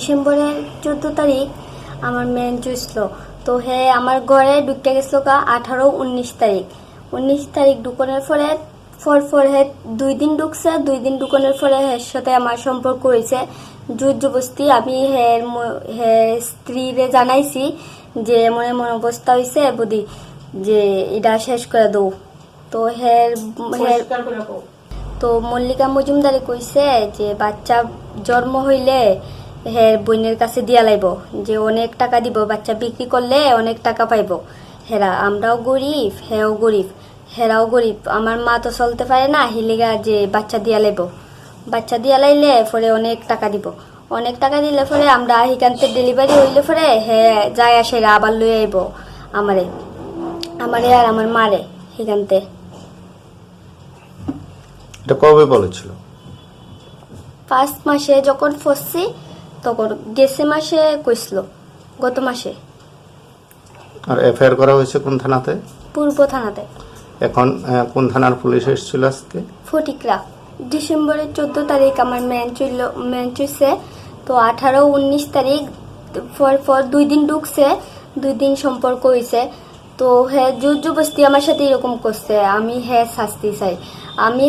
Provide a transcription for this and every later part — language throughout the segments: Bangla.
ডিসেম্বরের 14 তারিখ আমার মেন চুইছিল। তো হে আমার ঘরে ঢুকতে গেছিল 18-19 তারিখ। 19 তারিখ ঢুকানোর পরে হে 2 দিন ঢুকছে। 2 দিন ঢুকানোর পরে হের সাথে আমার সম্পর্ক হয়েছে জোর জবস্তি। আমি হে স্ত্রীরে জানাইছি যে এমন এমন অবস্থা হয়েছে বুঝি যে এটা শেষ করে দৌ। তো তো মল্লিকা মজুমদারে কইছে যে বাচ্চা জন্ম হইলে হের বোনের কাছে দিয়া লাইব, যে অনেক টাকা দিব, বাচ্চা বিক্রি করলে অনেক টাকা পাইব। হেরা আমরাও গরিব, হেও গরিব, হেরাও গরিব। আমার মা তো চলতে পারে না, হিলিগা যে বাচ্চা দিয়া লাইব। বাচ্চা দিয়া লাইলে পরে অনেক টাকা দিব। অনেক টাকা দিলে পরে আমরা হিকান্তে ডেলিভারি হইলে পরে হে যায় আসে আবার লই আইব আমারে আর আমার মারে হিকান্তে। এটা কবে বলেছিল? 5 মাসে যখন ফসছি তখন গেছে মাসে কইছিল, গত মাসে। আর এফআইআর করা হয়েছে কোন থানাতে? পূর্ব থানাতে। এখন কোন থানার পুলিশ এসেছিল আজকে? ফটিকরা। ডিসেম্বরের 14 তারিখ আমার মেন চুইছে। তো 18-19 তারিখ পর 2 দিন ঢুকছে, 2 দিন সম্পর্ক হয়েছে। তো হ্যাঁ জোর জবস্তি আমার সাথে এরকম করছে। আমি হ্যাঁ শাস্তি চাই। আমি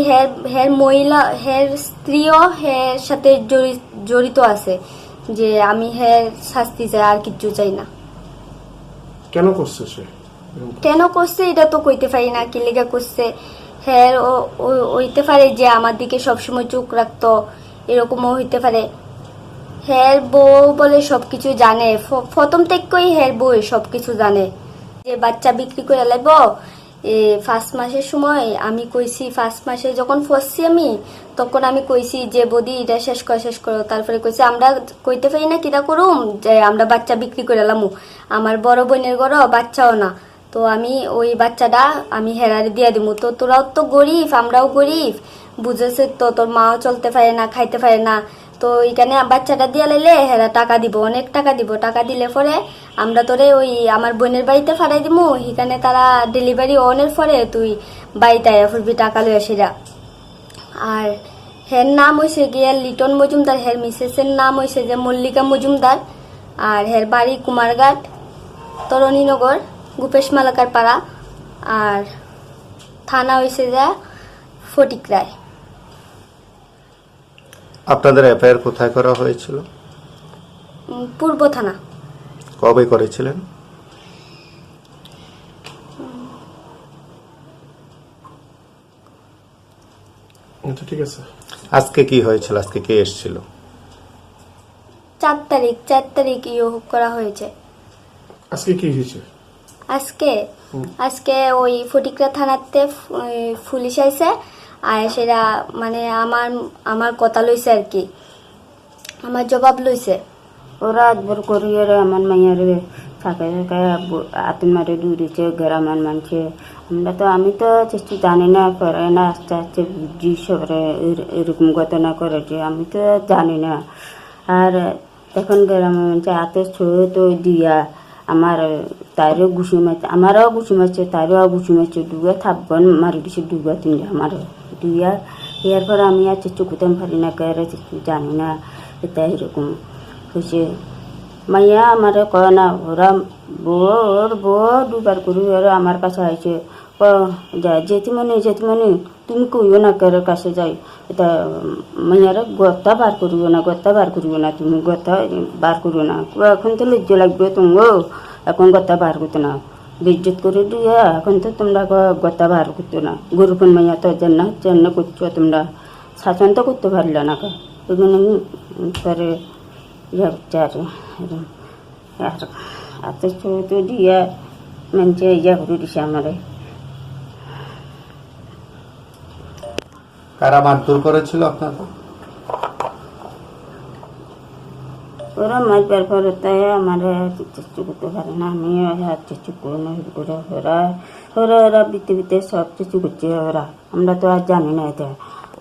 হের স্ত্রীও হের সাথে জড়িত আছে, যে আমি হের শাস্তি চাই, আর কিচ্ছু চাই না। কেন করছে সে? কেন করছে এটা তো কইতে পারি না, কি লেগে করছে। হ্যাঁ হইতে পারে যে আমার দিকে সবসময় চোখ রাখতো, এরকমও হইতে পারে। হের বউ বলে সবকিছু জানে, প্রথম থেকেই হের বউ সবকিছু জানে যে বাচ্চা বিক্রি করে লাইব। 5 মাসের সময় আমি কইছি, 5 মাসে যখন ফসছি আমি তখন আমি কইছি যে বদি এটা শেষ করো। তারপরে কইছে আমরা কইতে পারি না কিরা করুম, যে আমরা বাচ্চা বিক্রি করে লামু। আমার বড় বোনের ঘরও বাচ্চাও না, তো আমি ওই বাচ্চাটা আমি হেরারে দিয়ে দিব। তো তোরাও তো গরিব, আমরাও গরিব, বুঝেছে তো, তোর মাও চলতে পারে না, খাইতে পারে না। তো এখানে বাচ্চাটা দিয়ে লাইলে হেরা টাকা দিব, অনেক টাকা দিব। টাকা দিলে পরে আমরা তোরে ওই আমার বোনের বাড়িতে ফাটাই দিব। এখানে তারা ডেলিভারি অনের পরে তুই বাড়িতে আয়া ফুরবি, টাকা লইয়া সেরা। আর হের নাম হয়েছে গিয়ে লিটন মজুমদার, হের মিসেসের নাম হয়েছে যে মল্লিকা মজুমদার। আর হের বাড়ি কুমারঘাট, তরণীনগর, গুপেশ মালাকার পাড়া। আর থানা হয়েছে যে ফটিকরায়। আপনাদের এফআইআর কোথায় করা হয়েছিল? পূর্ব থানা। কবে করেছিলেন? আচ্ছা ঠিক আছে। আজকে কি হয়েছিল? আজকে কে এসেছিল? 4 তারিখ করা হয়েছে। আজকে কি হয়েছে? আজকে ওই ফটিকরা থানাতে পুলিশ আইছে, আর সেটা মানে আমার কথা লইছে আর কি, আমার জবাব লইছে। ওরা আজবর করিয়ে আমার মাইয়ারে থাকে আতুন মারে দূরেছে গ্রামের মানুষে। আমি তো চেষ্টা জানি না, করে না, আস্তে আস্তে বুঝি সবরে এরকম ঘটনা করেছে, আমি তো জানি না। আর এখন গ্রামের মানুষে হাতে ছুঁয়ে তো দিয়া আমার তারও ঘুষি মারছে, আমারও ঘুষি মারছে, তারও ঘুষি মারছে, দুগা থাপ্পন মারি দিছে, 2-3 আমার দুইয়া। ইয়ার পর আমি আর চেষ্টা করতে পারি না, কেরে চেষ্টা জানি না। এটা এরকম হয়েছে। মাইয়া আমার কয় না, ওরা ওর বউ 2বার করে ওরা আমার কাছে আইছে, যেতিমনি তুমি কইও না কের কাছে যাই, এটা মাইয়ারে গত্তা বার করিও না, তুমি গত্তা বার করিও না। এখন তো লজ্জা লাগবে তুমিও, এখন গত্তা বার করতো না, বেজ্জত করে দিয়ে এখন তো তোমরা গত্তা বার করতো না। গরুপন মাইয়া তো জন্য করছো, তোমরা শাসন তো করতে পারলে না। এগুলো তারে হাতে ছুঁয়ে দিয়ে মানুষে ইয়া করে দিছে আমারে। কারা মারধর করেছিল আপনাকে? ওরা মারবার পরে তাই আমার চেষ্টা করতে পারে না, আমি চেষ্টা করি না। ওরা বিতে সব কিছু করছে ওরা, আমরা তো আর জানি না। এটা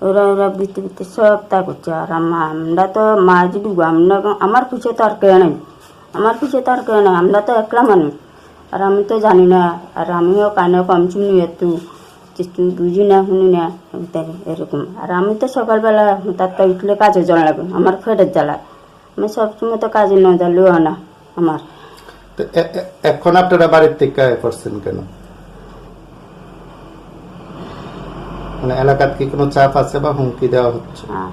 ওরা বিতে সব তা করছে। আর আমরা তো মা যদি আমার পিছিয়ে তো আর কেউ নেই, আমরা তো একলা মানুষ, আর আমি তো জানি না। আর আমিও কানে কম শুনি, একটু বুঝি না, শুনি না, এরকম। আর আমি তো সকালবেলা তার তো উঠলে কাজে জ্বালা লাগে, আমার ফেটের জ্বালা, আমি সবসময় তো কাজে ন জানলেও না আমার। তো এখন আপনারা বাড়ির থেকে করছেন কেন? মানে এলাকার কি কোনো চাপ আছে বা হুমকি দেওয়া হচ্ছে? হ্যাঁ